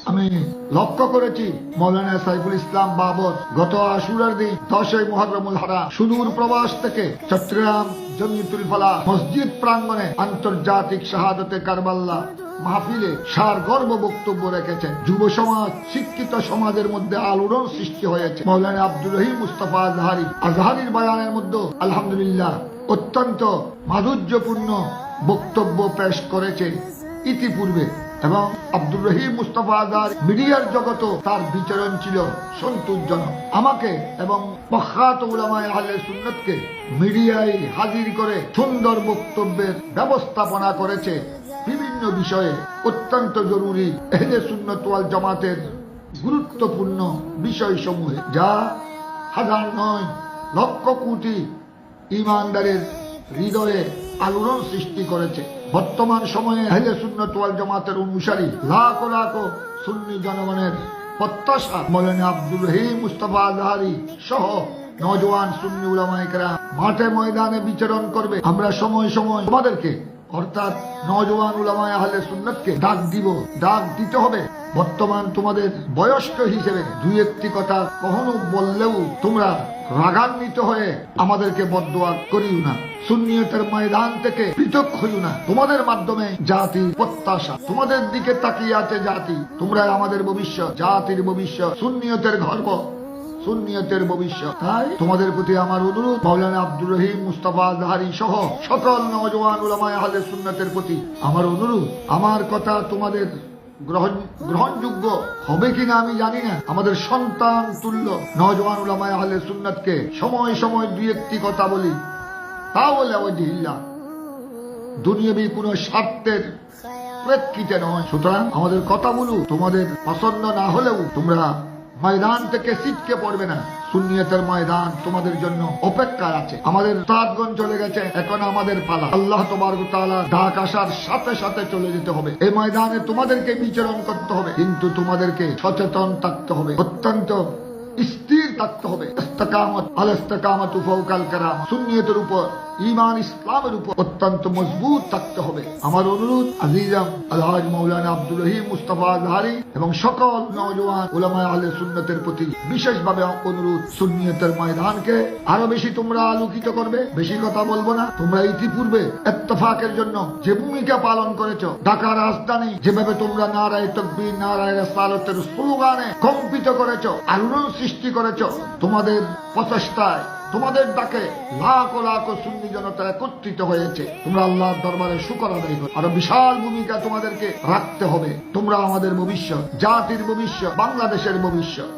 আমি লক্ষ্য করেছি মৌলানা সাইফুল ইসলাম বাবর গত আশুরার দিন 10ই মুহররমুল হারাম সুদূর প্রবাস থেকে চট্টগ্রাম জমিয়তুল ফালাহ মসজিদ প্রাঙ্গণে আন্তর্জাতিক শাহাদাতে কারবাল্লা মাহফিলে সারগর্ব বক্তব্য রেখেছেন। যুব সমাজ, শিক্ষিত সমাজের মধ্যে আলোড়ন সৃষ্টি হয়েছে। মৌলানা আব্দুর রহিম মুস্তাফা আজহারির বয়ানের মধ্যে আলহামদুলিল্লাহ অত্যন্ত মাধুর্যপূর্ণ বক্তব্য পেশ করেছে ইতিপূর্বে, এবং আব্দুর রহিম মুস্তাফা আজহার মিডিয়ার জগত তার বিচরণ ছিল সন্তোষজনক। আমাকে এবং প্রখ্যাত উলামায়ে আহলে সুন্নাতকে মিডিয়ায় হাজির করে সুন্দর বক্তব্যের ব্যবস্থাপনা করেছে বিভিন্ন বিষয়ে অত্যন্ত জরুরি আহলে সুন্নাত ওয়াল জামাতের গুরুত্বপূর্ণ বিষয়সমূহে, যা হাজার নয় লক্ষ কোটি ঈমানদারের হৃদয়ে আলোড়ন সৃষ্টি করেছে। বর্তমান সময়ে আহলে সুন্নাত ওয়াল জামাতের অনুসারী লাখ লাখ সুন্নি জনগণের প্রত্যাশা মৌলানা আব্দুর রহিম মুস্তাফা আজহারি সহ নওজোয়ান সুন্নি উলামায়ে কেরাম মাঠে ময়দানে বিচরণ করবে। আমরা সময় সময় তোমাদেরকে অর্থাৎ নওজোয়ান উলামায়ে আহলে সুন্নাতকে ডাক দিতে হবে। বর্তমান তোমাদের বয়স্ক হিসেবে দুই একটি কথা কখনো বললেও তোমরা রাগান্বিত হয়ে আমাদেরকে বদদোয়া করিও না। সুন্নিয়তের ময়দান থেকে পৃথক হইও না। তোমাদের মাধ্যমে জাতি প্রত্যাশা, তোমাদের দিকে তাকিয়ে আছে জাতি। তোমরা আমাদের ভবিষ্যৎ, জাতির ভবিষ্যৎ, সুন্নিয়তের গর্ব, সুন্নিয়তের ভবিষ্যৎ। তাই তোমাদের প্রতি আমার অনুরোধ, মাওলানা আব্দুর রহিম মুস্তাফা আজহারি সহ সকল নওজোয়ান উলামায়ে আহলে সুন্নাতের প্রতি আমার অনুরোধ, আমার কথা তোমাদের গ্রহণযোগ্য হবে কিনা আমি জানি না। আমাদের সন্তান তুল্য নওজোয়ান উলামায়ে আহলে সুন্নাতকে সময় সময় দুই একটি কথা বলি, তা বলে ওয়াজহিল্লাহ, দুনিয়াবী কোন স্বার্থের প্রেক্ষিতে নয়। সুতরাং আমাদের কথাগুলো তোমাদের পছন্দ না হলেও তোমরা ময়দান থেকে ছিটকে পড়বে না। সুন্নিয়তের ময়দান তোমাদের জন্য অপেক্ষায় আছে। আমাদের উস্তাদগণ চলে গেছে, এখন আমাদের পালা। আল্লাহ তাবারক ওয়া তাআলা ডাক আসার সাথে সাথে চলে যেতে হবে। এই ময়দানে তোমাদেরকে বিচরণ করতে হবে, কিন্তু তোমাদেরকে সচেতন থাকতে হবে, অত্যন্ত স্থির থাকতে হবে। ইস্তিকামত আল ইস্তিকামাতু ফাওকাল কারামা, সুন্নিয়তের উপর, ঈমান ইসলামের উপর অত্যন্ত মজবুত থাকতে হবে। আমার অনুরোধ আজিজাম আলহাজ মাওলানা আব্দুর রহিম মুস্তাফা আজহারি এবং সকল নওজোয়ান উলামায়ে আহলে সুন্নাতের প্রতি বিশেষভাবে অনুরোধ, সুন্নিয়তের ময়দানকে আরো বেশি তোমরা আলোকিত করবে। বেশি কথা বলবো না। তোমরা ইতিপূর্বে ইত্তেফাকের জন্য যে ভূমিকা পালন করেছো, ঢাকা রাজধানী যেভাবে তোমরা নারায়ে তাকবীর, নারায়ে রিসালাতের স্লোগানে কম্পিত করেছো, আলোড়ন সৃষ্টি করেছো, তোমাদের প্রচেষ্টায়, তোমাদের ডাকে লাখ লাখ সুন্নি জনতা একত্রিত হয়েছে। তোমরা আল্লাহর দরবারে শুকর আদায় করো। আরো বিশাল ভূমিকা তোমাদেরকে রাখতে হবে। তোমরা আমাদের ভবিষ্যৎ, জাতির ভবিষ্যৎ, বাংলাদেশের ভবিষ্যৎ।